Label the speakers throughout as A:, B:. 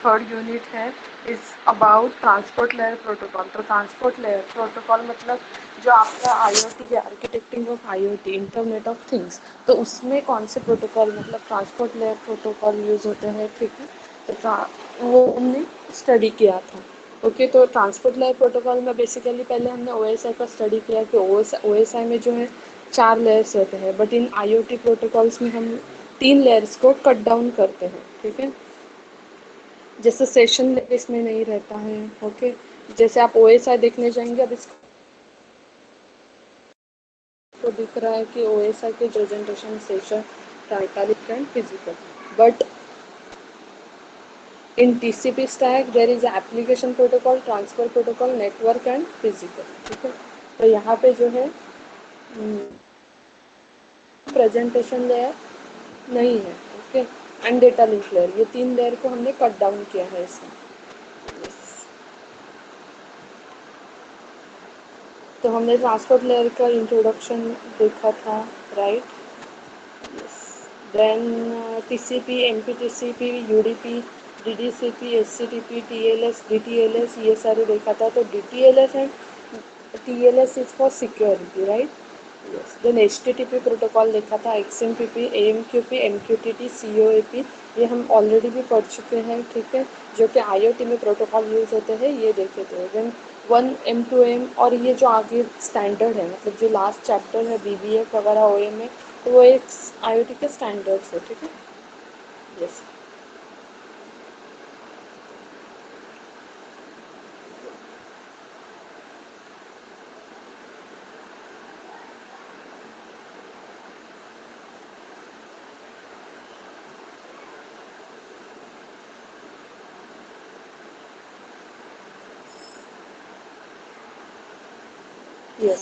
A: Third unit है is about transport layer protocol. तो transport layer protocol मतलब जो आपका IoT के architecting of IoT internet of things, तो उसमें कौन से प्रोटोकॉल मतलब ट्रांसपोर्ट लेयर प्रोटोकॉल यूज़ होते हैं, ठीक है। तो वो हमने स्टडी किया था। ओके, तो ट्रांसपोर्ट लेयर प्रोटोकॉल में बेसिकली पहले हमने OSI का स्टडी किया कि OSI में जो है 4 लेयर्स होते हैं, बट इन IoT प्रोटोकॉल्स में हम 3 लेयर्स को कट डाउन करते हैं, ठीक है। जैसे सेशन लेयर इसमें नहीं रहता है। ओके, जैसे आप OSI देखने जाएंगे, अब इसको दिख रहा है कि OSI के प्रेजेंटेशन सेशन टाइटैलिक and physical, but in TCP stack there is application protocol, transfer protocol, network and physical, ठीक है। तो यहाँ पे जो है प्रेजेंटेशन लेयर नहीं है, okay, and data link layer, ये 3 लेयर को हमने कट डाउन किया है इसमें। तो हमने ट्रांसपोर्ट लेयर का इंट्रोडक्शन देखा था, right. Then TCP, MPTCP, UDP, DDCP, SCTP, TLS, DTLS, ये सारे देखा था। तो DTLS and TLS is for security, right. Yes, then HTTP protocol देखा था, XMPP, AMQP, MQTT, COAP, ये हम ऑलरेडी भी पढ़ चुके हैं, ठीक है। जो कि IoT में प्रोटोकॉल यूज़ होते हैं, ये देखे थे। देन 1M2M, और ये जो आगे स्टैंडर्ड है, मतलब जो लास्ट चैप्टर है BBF वगैरह OM में, तो वो एक IoT के स्टैंडर्ड्स है, ठीक है। Yes, yes.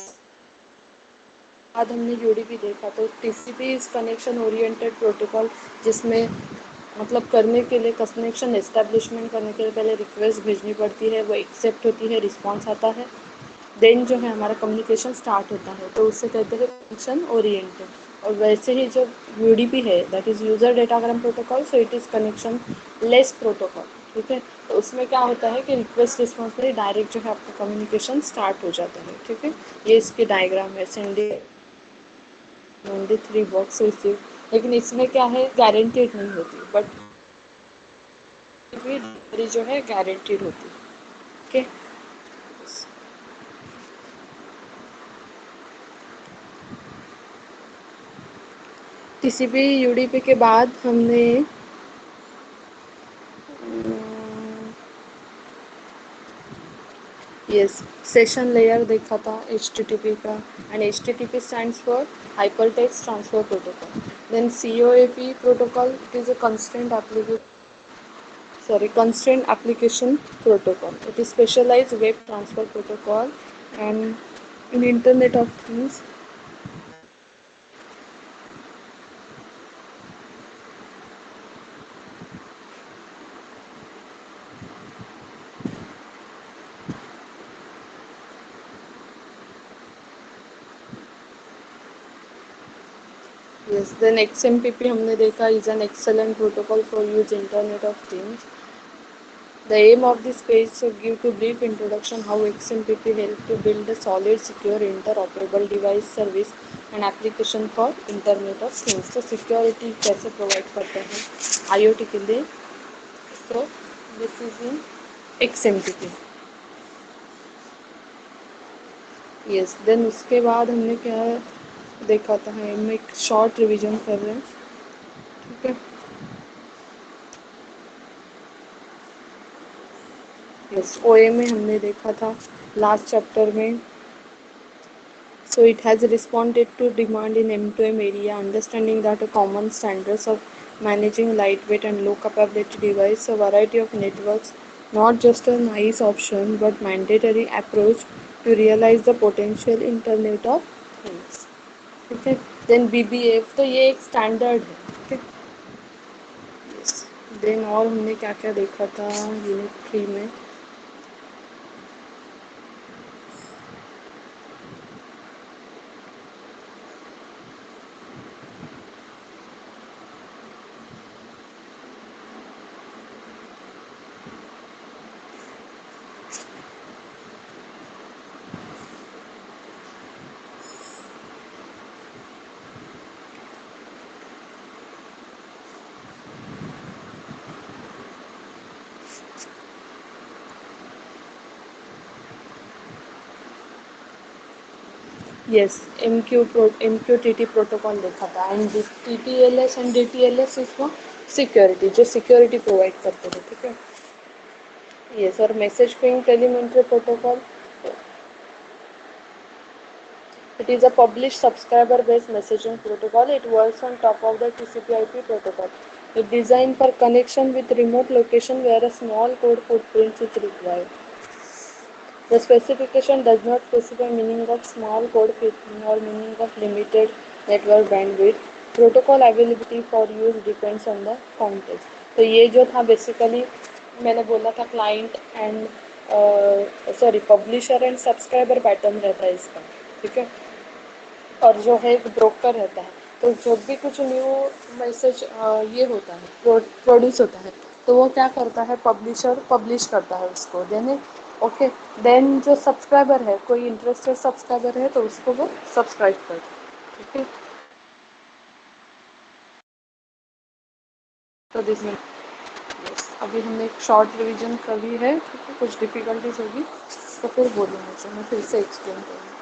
A: बाद हमने UDP देखा, तो TCP is connection oriented protocol, जिसमें मतलब करने के लिए कनेक्शन एस्टेब्लिशमेंट करने के लिए पहले रिक्वेस्ट भेजनी पड़ती है, वो एक्सेप्ट होती है, रिस्पॉन्स आता है, देन जो है हमारा कम्युनिकेशन स्टार्ट होता है, तो उससे कहते हैं कनेक्शन ओरिएंटेड। और वैसे ही जो UDP है, that is user datagram protocol, so it is connection less protocol, ठीक है। तो उसमें क्या होता है कि रिक्वेस्ट रिस्पॉन्स पर डायरेक्ट जो है आपका कम्युनिकेशन स्टार्ट हो जाता है, ठीक है। ये इसके डायग्राम है, सेंडिंग ओनली 3 बॉक्स रिसीव, लेकिन इसमें क्या है, गारंटेड नहीं होती, बट डिलीवरी जो है गारंटेड होती है, ओके। TCP UDP के बाद हमने यस सेशन लेयर देखा था HTTP का, and HTTP stands for hyper text transfer protocol. Then COAP protocol, it is a constraint application protocol. It is specialized web transfer protocol, and in Internet of Things. Yes, then XMPP हमने देखा is an excellent protocol for use Internet of Things. The aim of this page is to give a brief introduction how XMPP help to build a solid, secure, interoperable device service and application for Internet of Things. तो security कैसे provide करते हैं IoT के लिए? So this is in XMPP. Yes, then उसके बाद हमने क्या देखा था, हम एक शॉर्ट रिवीजन कर रहे हैं, ठीक है। यस, OA में हमने देखा था लास्ट चैप्टर में। So it has responded to demand in M2M area, understanding that a common standards of managing lightweight and low capability device, a variety of networks, not just a nice option but mandatory approach to realize the potential Internet of Things, ठीक है। Then BBF, तो ये एक standard है, ठीक है। Yes, then और हमने क्या क्या देखा था यूनिट 3 में। यस, MQTT प्रोटोकॉल देखा था, and TTLS and DTLS is for security, जो सिक्योरिटी प्रोवाइड करते थे, ठीक है। यस, और message queuing telemetry protocol, it is a published subscriber based messaging protocol. It works on top of the TCP/IP protocol. It's designed for connection with remote location where a small code footprint is required. The specification does not specify meaning of small code fitting or meaning of limited network bandwidth. Protocol availability for use depends on the context. तो ये जो था basically मैंने बोला था client and sorry publisher and subscriber pattern रहता है इसका, ठीक है। और जो है एक ब्रोकर रहता है, तो जब भी कुछ न्यू मैसेज ये होता है प्रोड्यूस होता है, तो वो क्या करता है, पब्लिशर पब्लिश करता है उसको, देन ओके, देन जो सब्सक्राइबर है, कोई इंटरेस्टेड सब्सक्राइबर है तो उसको वो सब्सक्राइब करता है, ठीक है। तो दिस यस, अभी हमने एक शॉर्ट रिवीजन करी है, ठीक है, कुछ डिफिकल्टीज होगी तो फिर बोलूँगी, मैं फिर से एक्सप्लेन करूँगी।